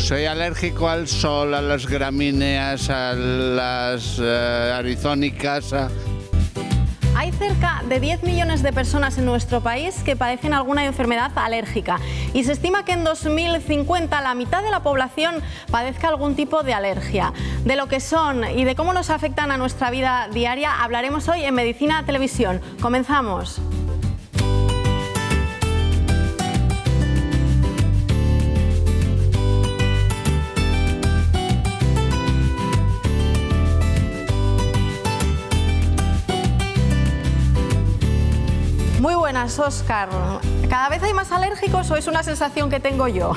Soy alérgico al sol, a las gramíneas, a las arizónicas. Hay cerca de 10 millones de personas en nuestro país que padecen alguna enfermedad alérgica y se estima que en 2050 la mitad de la población padezca algún tipo de alergia. De lo que son y de cómo nos afectan a nuestra vida diaria hablaremos hoy en Medicina Televisión. Comenzamos. Muy buenas, Óscar. ¿Cada vez hay más alérgicos o es una sensación que tengo yo?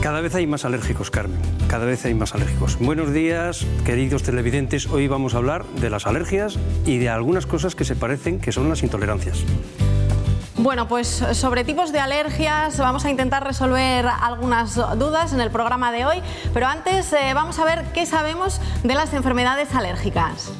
Cada vez hay más alérgicos, Carmen. Cada vez hay más alérgicos. Buenos días, queridos televidentes. Hoy vamos a hablar de las alergias y de algunas cosas que se parecen, que son las intolerancias. Bueno, pues sobre tipos de alergias vamos a intentar resolver algunas dudas en el programa de hoy, pero antes vamos a ver qué sabemos de las enfermedades alérgicas.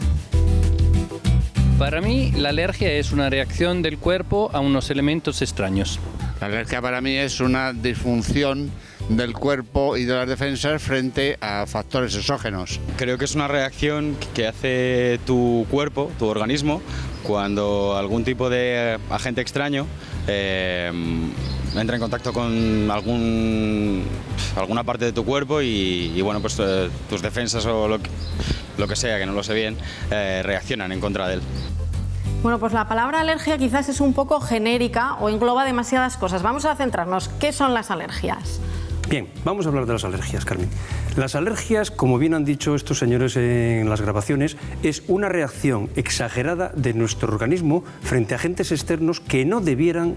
Para mí, la alergia es una reacción del cuerpo a unos elementos extraños. La alergia para mí es una disfunción del cuerpo y de las defensas frente a factores exógenos. Creo que es una reacción que hace tu cuerpo, tu organismo, cuando algún tipo de agente extraño entra en contacto con alguna parte de tu cuerpo y bueno, pues tus defensas o lo que sea, que no lo sé bien, reaccionan en contra de él. Bueno, pues la palabra alergia quizás es un poco genérica o engloba demasiadas cosas. Vamos a centrarnos. ¿Qué son las alergias? Bien, vamos a hablar de las alergias, Carmen. Las alergias, como bien han dicho estos señores en las grabaciones, es una reacción exagerada de nuestro organismo frente a agentes externos que no debieran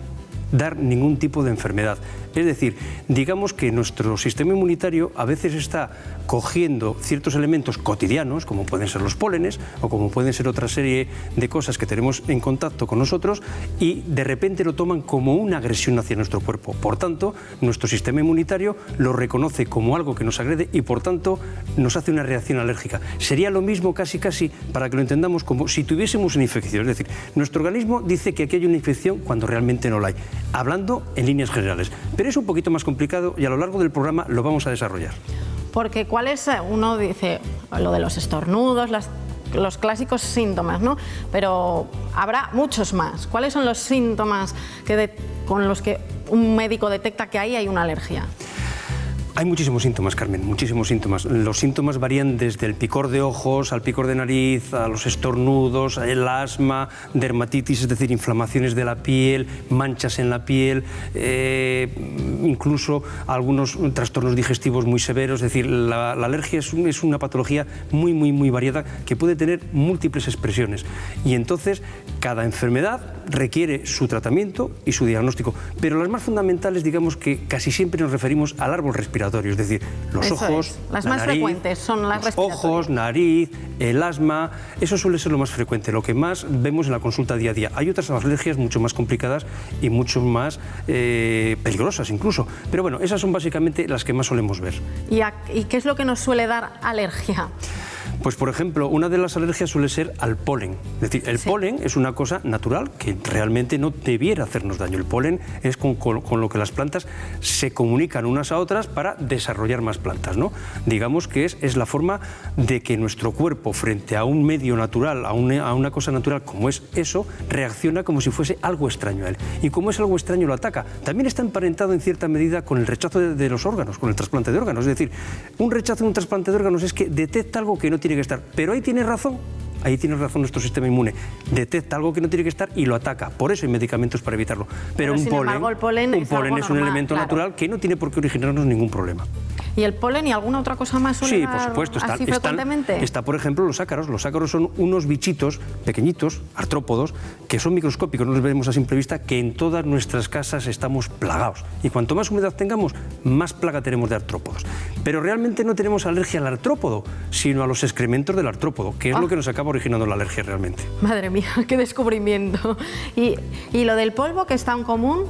dar ningún tipo de enfermedad. Es decir, digamos que nuestro sistema inmunitario a veces está cogiendo ciertos elementos cotidianos, como pueden ser los pólenes o como pueden ser otra serie de cosas que tenemos en contacto con nosotros, y de repente lo toman como una agresión hacia nuestro cuerpo. Por tanto, nuestro sistema inmunitario lo reconoce como algo que nos agrede y por tanto nos hace una reacción alérgica. Sería lo mismo casi para que lo entendamos como si tuviésemos una infección. Es decir, nuestro organismo dice que aquí hay una infección cuando realmente no la hay, hablando en líneas generales. Pero es un poquito más complicado y a lo largo del programa lo vamos a desarrollar. Porque ¿cuál es? Uno dice lo de los estornudos, los clásicos síntomas, ¿no? Pero habrá muchos más. ¿Cuáles son los síntomas con los que un médico detecta que ahí hay una alergia? Hay muchísimos síntomas, Carmen, muchísimos síntomas. Los síntomas varían desde el picor de ojos, al picor de nariz, a los estornudos, el asma, dermatitis, es decir, inflamaciones de la piel, manchas en la piel, incluso algunos trastornos digestivos muy severos. Es decir, la alergia es una patología muy variada que puede tener múltiples expresiones. Y entonces, cada enfermedad requiere su tratamiento y su diagnóstico. Pero las más fundamentales, digamos que casi siempre nos referimos al árbol respiratorio. Es decir, los ojos, las más frecuentes son las respiratorias. Ojos, nariz, el asma, eso suele ser lo más frecuente, lo que más vemos en la consulta día a día. Hay otras alergias mucho más complicadas y mucho más peligrosas incluso, pero bueno, esas son básicamente las que más solemos ver. ¿Y qué es lo que nos suele dar alergia? Pues, por ejemplo, una de las alergias suele ser al polen. Es decir, el polen es una cosa natural que realmente no debiera hacernos daño. El polen es con lo que las plantas se comunican unas a otras para desarrollar más plantas, ¿no? Digamos que es la forma de que nuestro cuerpo, frente a un medio natural, a una cosa natural como es eso, reacciona como si fuese algo extraño a él. Y como es algo extraño, lo ataca. También está emparentado en cierta medida con el rechazo de los órganos, con el trasplante de órganos. Es decir, un rechazo de un trasplante de órganos es que detecta algo que no tiene que estar. Pero ahí tiene razón nuestro sistema inmune. Detecta algo que no tiene que estar y lo ataca. Por eso hay medicamentos para evitarlo. Pero un polen es un elemento natural que no tiene por qué originarnos ningún problema. ¿Y el polen y alguna otra cosa más suele dar? Sí, por supuesto. Frecuentemente? Está, por ejemplo, los ácaros. Los ácaros son unos bichitos pequeñitos, artrópodos, que son microscópicos, no los vemos a simple vista, que en todas nuestras casas estamos plagados. Y cuanto más humedad tengamos, más plaga tenemos de artrópodos. Pero realmente no tenemos alergia al artrópodo, sino a los excrementos del artrópodo, que es lo que nos acaba originando la alergia realmente. Madre mía, qué descubrimiento. ¿Y lo del polvo, que es tan común?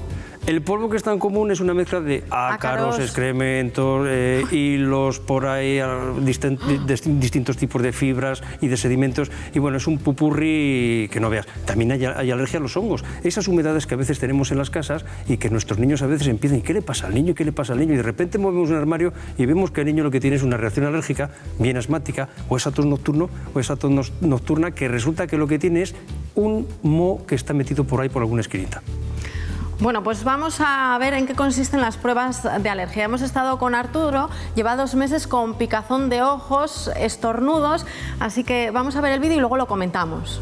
El polvo que es tan común es una mezcla de ácaros, excrementos, hilos por ahí, distintos tipos de fibras y de sedimentos, y bueno, es un pupurri que no veas. También hay alergia a los hongos, esas humedades que a veces tenemos en las casas y que nuestros niños a veces empiezan, ¿y qué le pasa al niño? ¿Qué le pasa al niño? Y de repente movemos un armario y vemos que el niño lo que tiene es una reacción alérgica, bien asmática, o esa tos nocturno, o esa tos nocturna, que resulta que lo que tiene es un moho que está metido por ahí por alguna esquinita. Bueno, pues vamos a ver en qué consisten las pruebas de alergia. Hemos estado con Arturo, lleva 2 meses con picazón de ojos, estornudos, así que vamos a ver el vídeo y luego lo comentamos.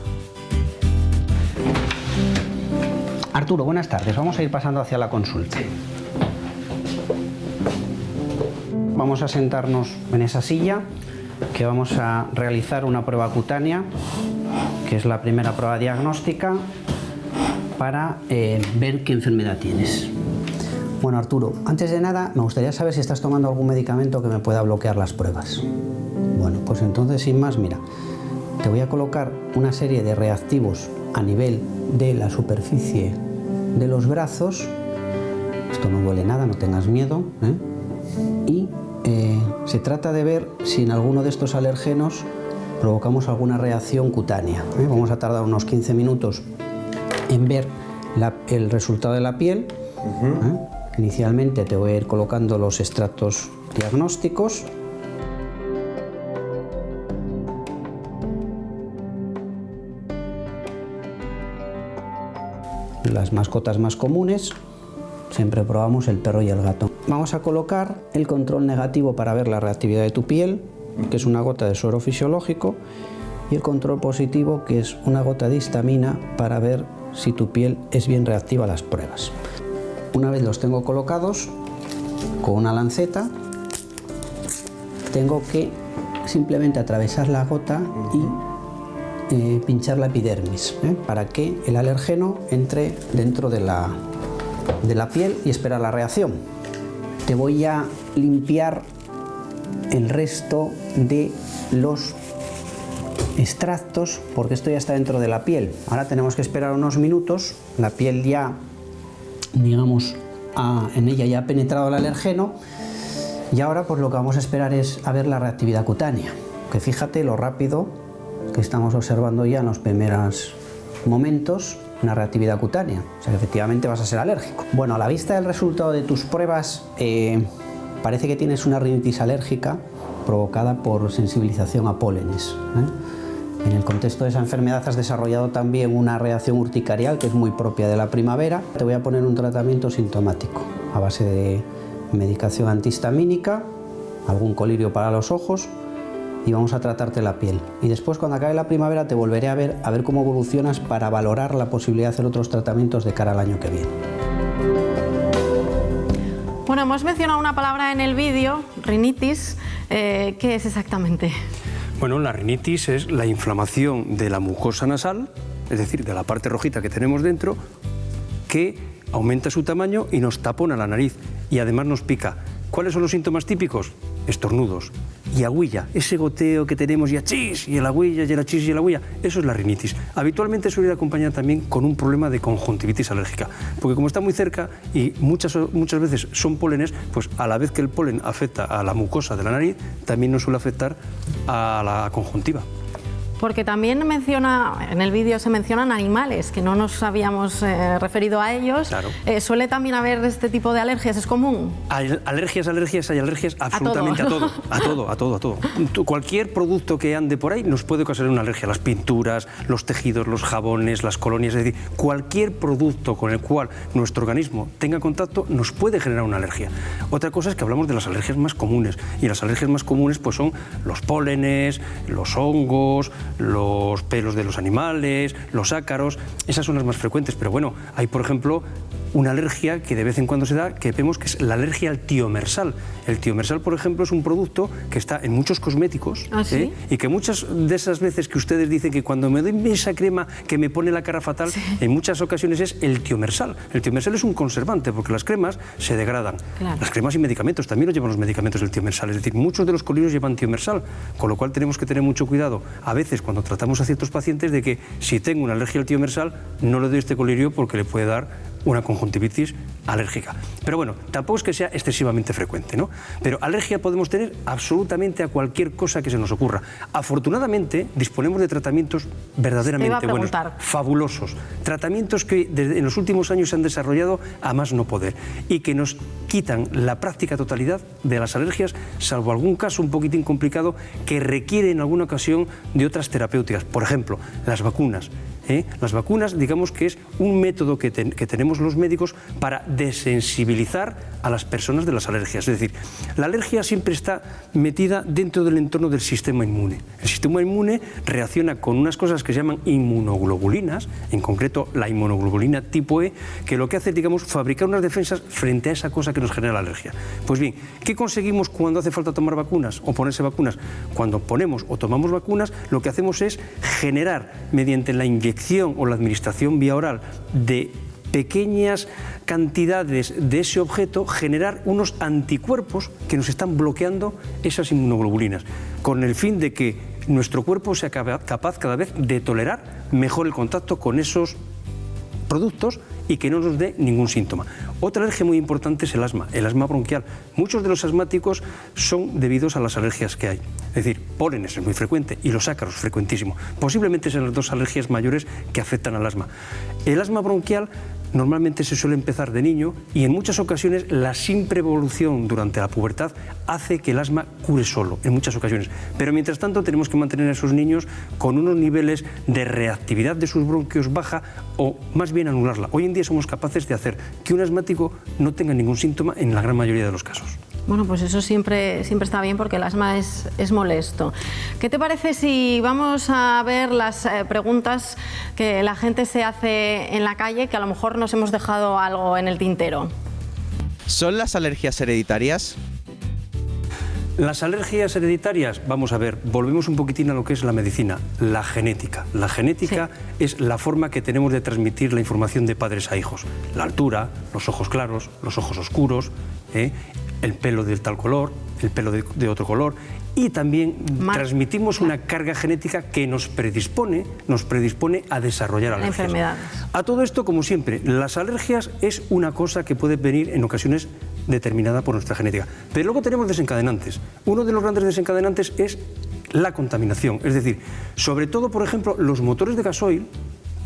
Arturo, buenas tardes. Vamos a ir pasando hacia la consulta. Vamos a sentarnos en esa silla, que vamos a realizar una prueba cutánea, que es la primera prueba diagnóstica, para ver qué enfermedad tienes. Bueno, Arturo, antes de nada me gustaría saber si estás tomando algún medicamento que me pueda bloquear las pruebas. Bueno, pues entonces sin más, mira, te voy a colocar una serie de reactivos a nivel de la superficie de los brazos. Esto no duele nada, no tengas miedo, y se trata de ver si en alguno de estos alergenos provocamos alguna reacción cutánea. Vamos a tardar unos 15 minutos en ver el resultado de la piel. Inicialmente te voy a ir colocando los extractos diagnósticos. Las mascotas más comunes, siempre probamos el perro y el gato. Vamos a colocar el control negativo para ver la reactividad de tu piel, que es una gota de suero fisiológico, y el control positivo, que es una gota de histamina, para ver si tu piel es bien reactiva a las pruebas. Una vez los tengo colocados, con una lanceta, tengo que simplemente atravesar la gota y pinchar la epidermis, para que el alergeno entre dentro de la piel y esperar la reacción. Te voy a limpiar el resto de los extractos, porque esto ya está dentro de la piel. Ahora tenemos que esperar unos minutos. La piel ya, digamos, en ella ya ha penetrado el alergeno, y ahora pues lo que vamos a esperar es a ver la reactividad cutánea, que fíjate lo rápido que estamos observando ya en los primeros momentos una reactividad cutánea, o sea que efectivamente vas a ser alérgico. Bueno, a la vista del resultado de tus pruebas, parece que tienes una rinitis alérgica provocada por sensibilización a pólenes. En el contexto de esa enfermedad has desarrollado también una reacción urticarial que es muy propia de la primavera. Te voy a poner un tratamiento sintomático a base de medicación antihistamínica, algún colirio para los ojos, y vamos a tratarte la piel. Y después, cuando acabe la primavera, te volveré a ver cómo evolucionas para valorar la posibilidad de hacer otros tratamientos de cara al año que viene. Bueno, hemos mencionado una palabra en el vídeo, rinitis. ¿Qué es exactamente? Bueno, la rinitis es la inflamación de la mucosa nasal, es decir, de la parte rojita que tenemos dentro, que aumenta su tamaño y nos tapona la nariz y además nos pica. ¿Cuáles son los síntomas típicos? Estornudos y agüilla, ese goteo que tenemos y achís, y el agüilla, y el achís y el agüilla, eso es la rinitis. Habitualmente suele ir acompañada también con un problema de conjuntivitis alérgica, porque como está muy cerca y muchas veces son pólenes, pues a la vez que el polen afecta a la mucosa de la nariz, también nos suele afectar a la conjuntiva. Porque también en el vídeo se mencionan animales, que no nos habíamos referido a ellos. Claro. ¿Suele también haber este tipo de alergias? ¿Es común? Hay alergias absolutamente a todo. Cualquier producto que ande por ahí nos puede ocasionar una alergia. Las pinturas, los tejidos, los jabones, las colonias, es decir, cualquier producto con el cual nuestro organismo tenga contacto nos puede generar una alergia. Otra cosa es que hablamos de las alergias más comunes, y las alergias más comunes pues son los pólenes, los hongos, los pelos de los animales, los ácaros, esas son las más frecuentes. Pero bueno, hay por ejemplo una alergia que de vez en cuando se da, que vemos que es la alergia al tiomersal. El tiomersal, por ejemplo, es un producto que está en muchos cosméticos. ¿Ah, sí? Y que muchas de esas veces que ustedes dicen que cuando me doy esa crema que me pone la cara fatal, sí, en muchas ocasiones es el tiomersal. El tiomersal es un conservante porque las cremas se degradan. Claro. Las cremas y medicamentos también lo llevan los medicamentos del tiomersal. Es decir, muchos de los colirios llevan tiomersal, con lo cual tenemos que tener mucho cuidado a veces cuando tratamos a ciertos pacientes de que si tengo una alergia al tiomersal no le doy este colirio porque le puede dar una conjuntivitis alérgica. Pero bueno, tampoco es que sea excesivamente frecuente, ¿no? Pero alergia podemos tener absolutamente a cualquier cosa que se nos ocurra. Afortunadamente, disponemos de tratamientos verdaderamente buenos, fabulosos. Tratamientos que en los últimos años se han desarrollado a más no poder y que nos quitan la práctica totalidad de las alergias, salvo algún caso un poquitín complicado que requiere en alguna ocasión de otras terapéuticas. Por ejemplo, las vacunas. Las vacunas, digamos que es un método que tenemos los médicos para desensibilizar a las personas de las alergias. Es decir, la alergia siempre está metida dentro del entorno del sistema inmune. El sistema inmune reacciona con unas cosas que se llaman inmunoglobulinas, en concreto la inmunoglobulina tipo E, que lo que hace es, digamos, fabricar unas defensas frente a esa cosa que nos genera la alergia. Pues bien, ¿qué conseguimos cuando hace falta tomar vacunas o ponerse vacunas? Cuando ponemos o tomamos vacunas, lo que hacemos es generar, mediante la inyección o la administración vía oral de pequeñas cantidades de ese objeto, generar unos anticuerpos que nos están bloqueando esas inmunoglobulinas, con el fin de que nuestro cuerpo sea capaz cada vez de tolerar mejor el contacto con esos productos y que no nos dé ningún síntoma. Otra alergia muy importante es el asma bronquial. Muchos de los asmáticos son debidos a las alergias que hay. Es decir, pólenes es muy frecuente y los ácaros frecuentísimo. Posiblemente sean las dos alergias mayores que afectan al asma. El asma bronquial normalmente se suele empezar de niño y en muchas ocasiones la simple evolución durante la pubertad hace que el asma cure solo, en muchas ocasiones. Pero mientras tanto tenemos que mantener a esos niños con unos niveles de reactividad de sus bronquios baja o más bien anularla. Hoy en día somos capaces de hacer que un asmático no tenga ningún síntoma en la gran mayoría de los casos. Bueno, pues eso siempre está bien porque el asma es molesto. ¿Qué te parece si vamos a ver las preguntas que la gente se hace en la calle, que a lo mejor nos hemos dejado algo en el tintero? ¿Son las alergias hereditarias? Las alergias hereditarias, vamos a ver, volvemos un poquitín a lo que es la medicina, la genética. La genética es la forma que tenemos de transmitir la información de padres a hijos. La altura, los ojos claros, los ojos oscuros, el pelo de tal color, el pelo de otro color, y también transmitimos una carga genética que nos predispone a desarrollar alergias. Enfermedades. A todo esto, como siempre, las alergias es una cosa que puede venir en ocasiones determinada por nuestra genética. Pero luego tenemos desencadenantes. Uno de los grandes desencadenantes es la contaminación. Es decir, sobre todo, por ejemplo, los motores de gasoil,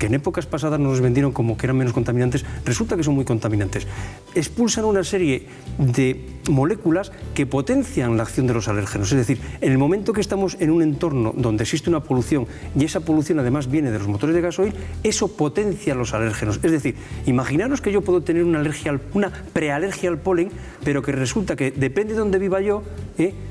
que en épocas pasadas nos vendieron como que eran menos contaminantes, resulta que son muy contaminantes. Expulsan una serie de moléculas que potencian la acción de los alérgenos. Es decir, en el momento que estamos en un entorno donde existe una polución y esa polución además viene de los motores de gasoil, eso potencia los alérgenos. Es decir, imaginaros que yo puedo tener una prealergia al polen, pero que resulta que depende de dónde viva yo,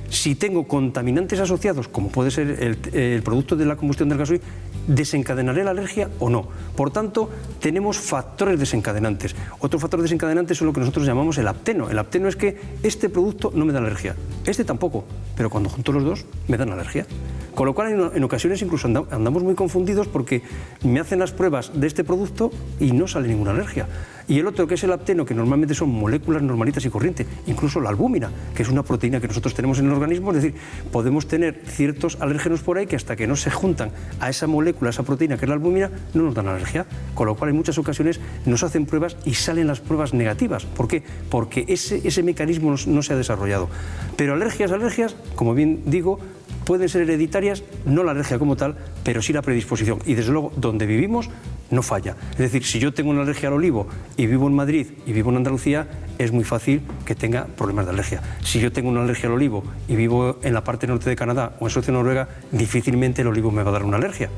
si tengo contaminantes asociados, como puede ser el producto de la combustión del gasoil, ¿desencadenaré la alergia o no? Por tanto, tenemos factores desencadenantes. Otro factor desencadenante es lo que nosotros llamamos el apteno. El apteno es que este producto no me da alergia, este tampoco, pero cuando junto los dos me dan alergia. Con lo cual, en ocasiones incluso andamos muy confundidos porque me hacen las pruebas de este producto y no sale ninguna alergia. Y el otro, que es el apteno, que normalmente son moléculas normalitas y corrientes, incluso la albúmina, que es una proteína que nosotros tenemos en el organismo, es decir, podemos tener ciertos alérgenos por ahí que hasta que no se juntan a esa molécula, a esa proteína que es la albúmina, no nos dan alergia. Con lo cual, en muchas ocasiones nos hacen pruebas y salen las pruebas negativas. ¿Por qué? Porque ese mecanismo no se ha desarrollado. Pero alergias, como bien digo, pueden ser hereditarias, no la alergia como tal, pero sí la predisposición. Y desde luego, donde vivimos no falla. Es decir, si yo tengo una alergia al olivo y vivo en Madrid y vivo en Andalucía, es muy fácil que tenga problemas de alergia. Si yo tengo una alergia al olivo y vivo en la parte norte de Canadá o en Suecia o Noruega, difícilmente el olivo me va a dar una alergia.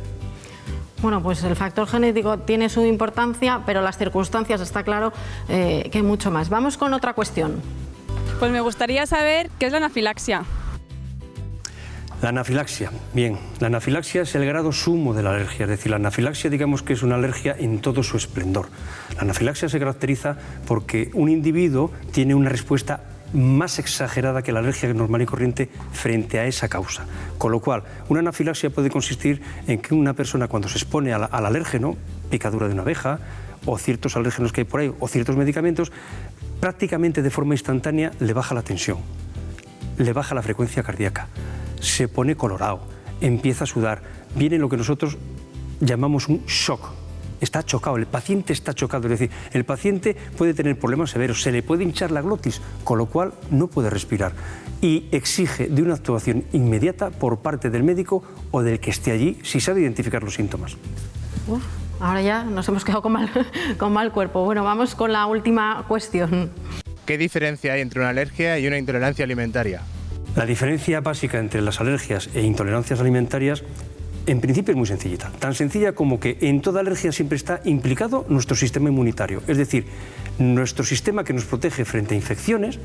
Bueno, pues el factor genético tiene su importancia, pero las circunstancias está claro que hay mucho más. Vamos con otra cuestión. Pues me gustaría saber qué es la anafilaxia. La anafilaxia. Bien, la anafilaxia es el grado sumo de la alergia, es decir, la anafilaxia digamos que es una alergia en todo su esplendor. La anafilaxia se caracteriza porque un individuo tiene una respuesta más exagerada que la alergia normal y corriente frente a esa causa. Con lo cual, una anafilaxia puede consistir en que una persona cuando se expone al alérgeno, picadura de una abeja, o ciertos alérgenos que hay por ahí, o ciertos medicamentos, prácticamente de forma instantánea le baja la tensión, le baja la frecuencia cardíaca, se pone colorado, empieza a sudar, viene lo que nosotros llamamos un shock. está chocado, el paciente está chocado, es decir, el paciente puede tener problemas severos, se le puede hinchar la glotis, con lo cual no puede respirar y exige de una actuación inmediata por parte del médico o del que esté allí si sabe identificar los síntomas. Uf, ahora ya nos hemos quedado con mal cuerpo. Bueno, vamos con la última cuestión. ¿Qué diferencia hay entre una alergia y una intolerancia alimentaria? La diferencia básica entre las alergias e intolerancias alimentarias en principio es muy sencillita, tan sencilla como que en toda alergia siempre está implicado nuestro sistema inmunitario, es decir, nuestro sistema que nos protege frente a infecciones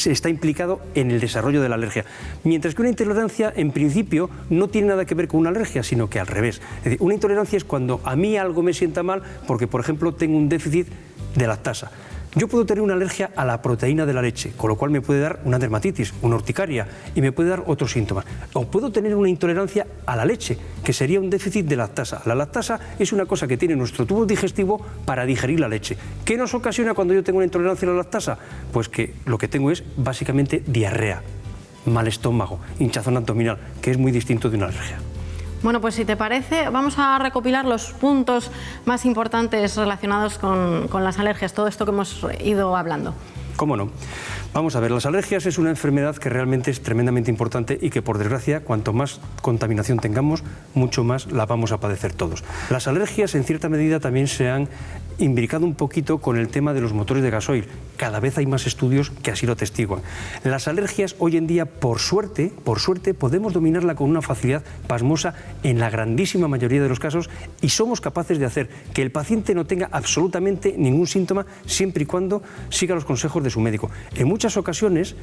está implicado en el desarrollo de la alergia, mientras que una intolerancia en principio no tiene nada que ver con una alergia, sino que al revés. Es decir, una intolerancia es cuando a mí algo me sienta mal porque, por ejemplo, tengo un déficit de lactasa. Yo puedo tener una alergia a la proteína de la leche, con lo cual me puede dar una dermatitis, una urticaria y me puede dar otros síntomas. O puedo tener una intolerancia a la leche, que sería un déficit de lactasa. La lactasa es una cosa que tiene nuestro tubo digestivo para digerir la leche. ¿Qué nos ocasiona cuando yo tengo una intolerancia a la lactasa? Pues que lo que tengo es básicamente diarrea, mal estómago, hinchazón abdominal, que es muy distinto de una alergia. Bueno, pues si te parece, vamos a recopilar los puntos más importantes relacionados con las alergias, todo esto que hemos ido hablando. ¿Cómo no? Vamos a ver, las alergias es una enfermedad que realmente es tremendamente importante y que, por desgracia, cuanto más contaminación tengamos, mucho más la vamos a padecer todos. Las alergias, en cierta medida, también se han imbricado un poquito con el tema de los motores de gasoil. Cada vez hay más estudios que así lo atestiguan. Las alergias, hoy en día, por suerte, podemos dominarla con una facilidad pasmosa en la grandísima mayoría de los casos y somos capaces de hacer que el paciente no tenga absolutamente ningún síntoma siempre y cuando siga los consejos de su médico. En muchas ocasiones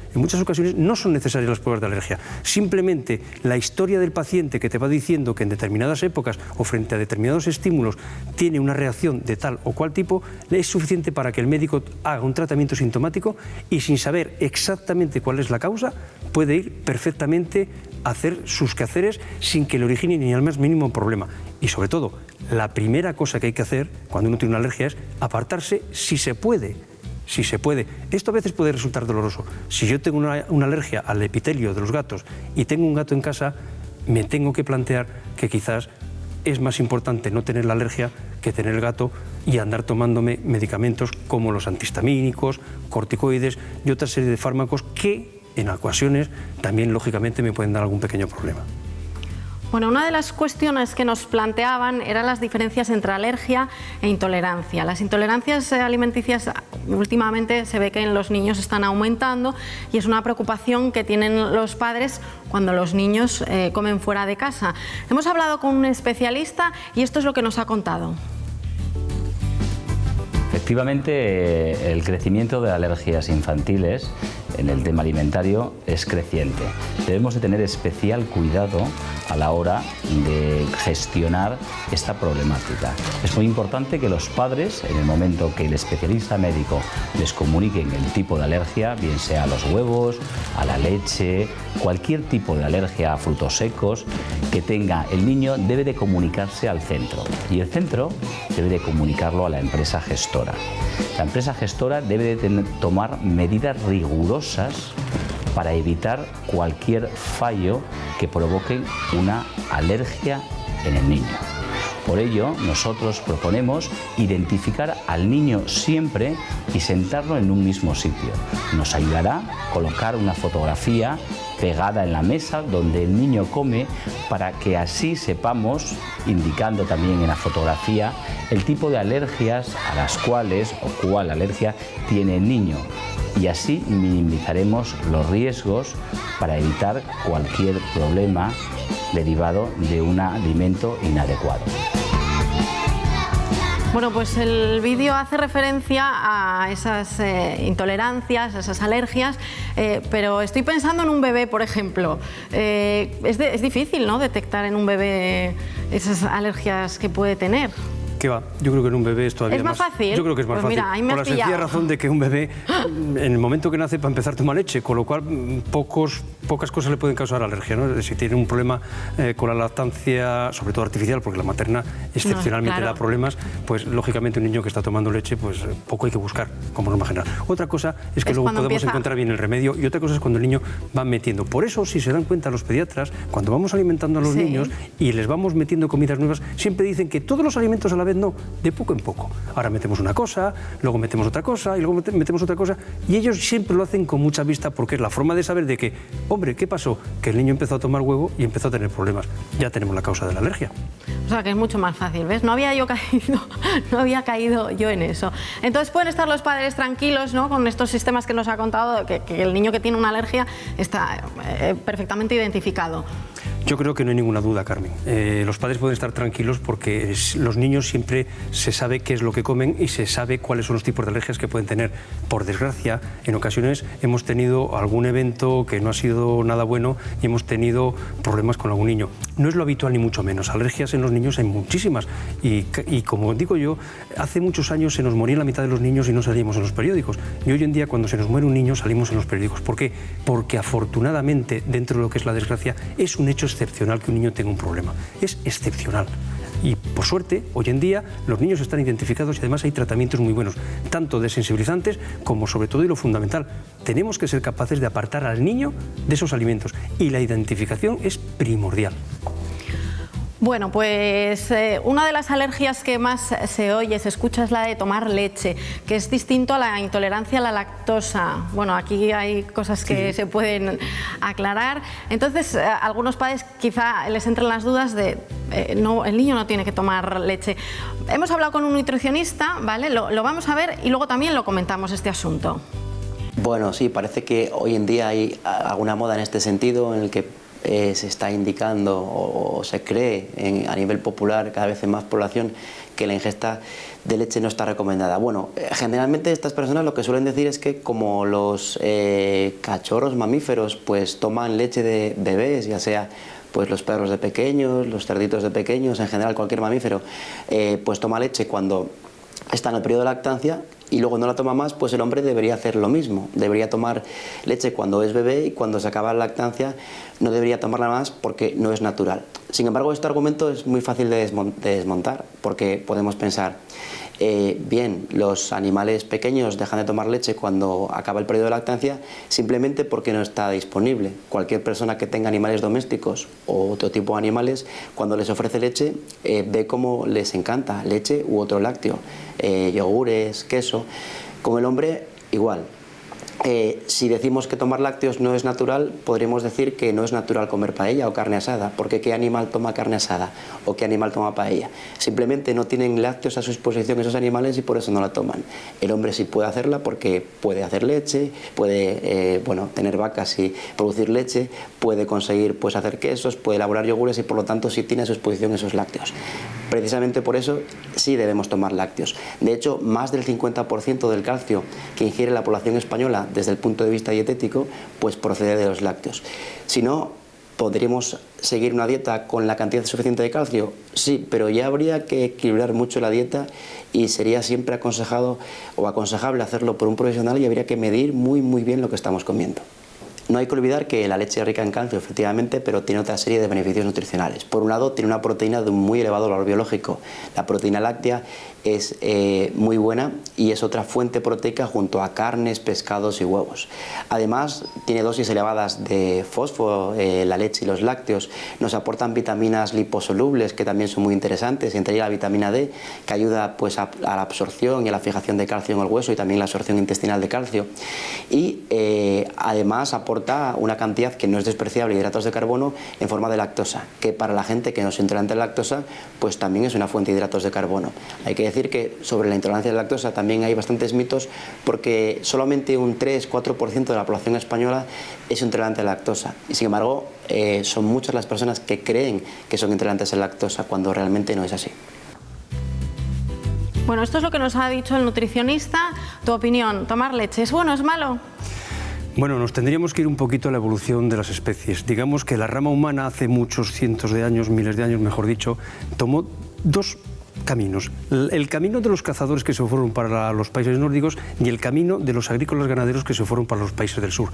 no son necesarias las pruebas de alergia. Simplemente la historia del paciente que te va diciendo que en determinadas épocas o frente a determinados estímulos tiene una reacción de tal o cual tipo es suficiente para que el médico haga un tratamiento sintomático y sin saber exactamente cuál es la causa puede ir perfectamente a hacer sus quehaceres sin que le origine ni el más mínimo problema. Y sobre todo, la primera cosa que hay que hacer cuando uno tiene una alergia es apartarse si se puede. Si se puede. Esto a veces puede resultar doloroso. Si yo tengo una alergia al epitelio de los gatos y tengo un gato en casa, me tengo que plantear que quizás es más importante no tener la alergia que tener el gato y andar tomándome medicamentos como los antihistamínicos, corticoides y otra serie de fármacos que en ocasiones también lógicamente me pueden dar algún pequeño problema. Bueno, una de las cuestiones que nos planteaban eran las diferencias entre alergia e intolerancia. Las intolerancias alimenticias últimamente se ve que en los niños están aumentando y es una preocupación que tienen los padres cuando los niños comen fuera de casa. Hemos hablado con un especialista y esto es lo que nos ha contado. Efectivamente, el crecimiento de alergias infantiles en el tema alimentario es creciente. Debemos de tener especial cuidado a la hora de gestionar esta problemática. Es muy importante que los padres, en el momento que el especialista médico les comunique el tipo de alergia, bien sea a los huevos, a la leche, cualquier tipo de alergia a frutos secos que tenga el niño, debe de comunicarse al centro y el centro debe de comunicarlo a la empresa gestora. La empresa gestora debe de tomar medidas rigurosas para evitar cualquier fallo que provoque una alergia en el niño. Por ello, nosotros proponemos identificar al niño siempre y sentarlo en un mismo sitio. Nos ayudará a colocar una fotografía pegada en la mesa donde el niño come para que así sepamos, indicando también en la fotografía, el tipo de alergias a las cuales o cuál alergia tiene el niño. Y así minimizaremos los riesgos para evitar cualquier problema derivado de un alimento inadecuado. Bueno, pues el vídeo hace referencia a esas intolerancias, a esas alergias, pero estoy pensando en un bebé, por ejemplo. Es difícil, ¿no?, detectar en un bebé esas alergias que puede tener. ¿Qué va? Yo creo que en un bebé es todavía ¿Es más fácil? Yo creo que es más pues fácil. Mira, ahí me por la sencilla razón de que un bebé, en el momento que nace, para empezar, toma leche, con lo cual pocos pocas cosas le pueden causar alergia, ¿no? Si tiene un problema con la lactancia, sobre todo artificial, porque la materna excepcionalmente da problemas, pues lógicamente un niño que está tomando leche, pues poco hay que buscar, como norma general. Otra cosa es que luego podemos encontrar bien el remedio, y otra cosa es cuando el niño va metiendo. Por eso, si se dan cuenta los pediatras, cuando vamos alimentando a los niños y les vamos metiendo comidas nuevas, siempre dicen que todos los alimentos a la vez no, de poco en poco. Ahora metemos una cosa, luego metemos otra cosa y luego metemos otra cosa, y ellos siempre lo hacen con mucha vista, porque es la forma de saber de que, hombre, ¿qué pasó? Que el niño empezó a tomar huevo y empezó a tener problemas. Ya tenemos la causa de la alergia. O sea, que es mucho más fácil, ¿ves? No había caído yo en eso. Entonces pueden estar los padres tranquilos, ¿no?, con estos sistemas que nos ha contado, que el niño que tiene una alergia está perfectamente identificado. Yo creo que no hay ninguna duda, Carmen. Los padres pueden estar tranquilos porque los niños siempre se sabe qué es lo que comen y se sabe cuáles son los tipos de alergias que pueden tener. Por desgracia, en ocasiones hemos tenido algún evento que no ha sido nada bueno y hemos tenido problemas con algún niño. No es lo habitual ni mucho menos. Alergias en los niños hay muchísimas y como digo yo, hace muchos años se nos moría la mitad de los niños y no salíamos en los periódicos. Y hoy en día, cuando se nos muere un niño, salimos en los periódicos. ¿Por qué? Porque afortunadamente, dentro de lo que es la desgracia, es un hecho excepcional que un niño tenga un problema. Es excepcional. Y por suerte, hoy en día, los niños están identificados y además hay tratamientos muy buenos, tanto desensibilizantes como, sobre todo, y lo fundamental, tenemos que ser capaces de apartar al niño de esos alimentos. Y la identificación es primordial. Bueno, pues una de las alergias que más se oye, se escucha, es la de tomar leche, que es distinto a la intolerancia a la lactosa. Bueno, aquí hay cosas que se pueden aclarar. Entonces, algunos padres quizá les entren las dudas de no, el niño no tiene que tomar leche. Hemos hablado con un nutricionista, ¿vale? Lo vamos a ver y luego también lo comentamos este asunto. Bueno, sí, parece que hoy en día hay alguna moda en este sentido, en el que se está indicando o se cree a nivel popular, cada vez en más población, que la ingesta de leche no está recomendada. Bueno, generalmente estas personas lo que suelen decir es que como los cachorros mamíferos pues toman leche de bebés, ya sea pues los perros de pequeños, los cerditos de pequeños, en general cualquier mamífero, pues toma leche cuando está en el periodo de lactancia y luego no la toma más, pues el hombre debería hacer lo mismo. Debería tomar leche cuando es bebé y cuando se acaba la lactancia no debería tomarla más porque no es natural. Sin embargo, este argumento es muy fácil de desmontar, porque podemos pensar, bien, los animales pequeños dejan de tomar leche cuando acaba el periodo de lactancia simplemente porque no está disponible. Cualquier persona que tenga animales domésticos o otro tipo de animales, cuando les ofrece leche, ve cómo les encanta leche u otro lácteo, yogures, queso. Con el hombre, igual. Si decimos que tomar lácteos no es natural, podríamos decir que no es natural comer paella o carne asada, porque ¿qué animal toma carne asada o qué animal toma paella? Simplemente no tienen lácteos a su disposición esos animales y por eso no la toman. El hombre sí puede hacerla porque puede hacer leche, puede tener vacas y producir leche, puede conseguir pues hacer quesos, puede elaborar yogures y por lo tanto sí tiene a su disposición esos lácteos. Precisamente por eso sí debemos tomar lácteos. De hecho, más del 50% del calcio que ingiere la población española desde el punto de vista dietético, pues procede de los lácteos. Si no, ¿podríamos seguir una dieta con la cantidad suficiente de calcio? Sí, pero ya habría que equilibrar mucho la dieta y sería siempre aconsejado o aconsejable hacerlo por un profesional y habría que medir muy bien lo que estamos comiendo. No hay que olvidar que la leche es rica en calcio, efectivamente, pero tiene otra serie de beneficios nutricionales. Por un lado, tiene una proteína de un muy elevado valor biológico. La proteína láctea es muy buena y es otra fuente proteica junto a carnes, pescados y huevos. Además, tiene dosis elevadas de fósforo, la leche y los lácteos. Nos aportan vitaminas liposolubles que también son muy interesantes, entre ellas la vitamina D, que ayuda pues, a la absorción y a la fijación de calcio en el hueso y también la absorción intestinal de calcio. Y además aporta una cantidad que no es despreciable de hidratos de carbono en forma de lactosa, que para la gente que no es intolerante a la lactosa, pues también es una fuente de hidratos de carbono. Hay que decir que sobre la intolerancia a la lactosa también hay bastantes mitos, porque solamente un 3-4% de la población española es intolerante a la lactosa. Y sin embargo, son muchas las personas que creen que son intolerantes a la lactosa, cuando realmente no es así. Bueno, esto es lo que nos ha dicho el nutricionista. Tu opinión, ¿tomar leche es bueno, es malo? Bueno, nos tendríamos que ir un poquito a la evolución de las especies. Digamos que la rama humana hace muchos cientos de años, miles de años, mejor dicho, tomó dos caminos. El camino de los cazadores que se fueron para los países nórdicos y el camino de los agrícolas ganaderos que se fueron para los países del sur.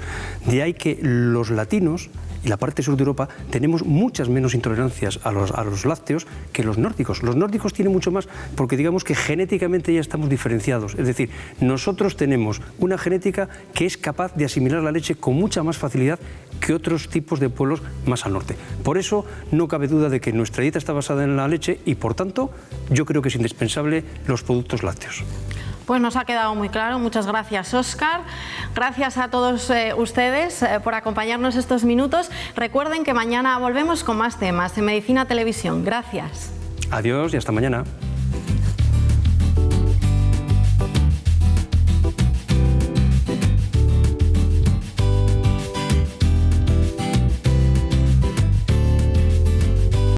De ahí que los latinos y la parte sur de Europa tenemos muchas menos intolerancias a los lácteos que los nórdicos. Los nórdicos tienen mucho más porque digamos que genéticamente ya estamos diferenciados. Es decir, nosotros tenemos una genética que es capaz de asimilar la leche con mucha más facilidad que otros tipos de pueblos más al norte. Por eso no cabe duda de que nuestra dieta está basada en la leche y por tanto yo creo que es indispensable los productos lácteos. Pues nos ha quedado muy claro. Muchas gracias, Óscar. Gracias a todos ustedes por acompañarnos estos minutos. Recuerden que mañana volvemos con más temas en Medicina Televisión. Gracias. Adiós y hasta mañana.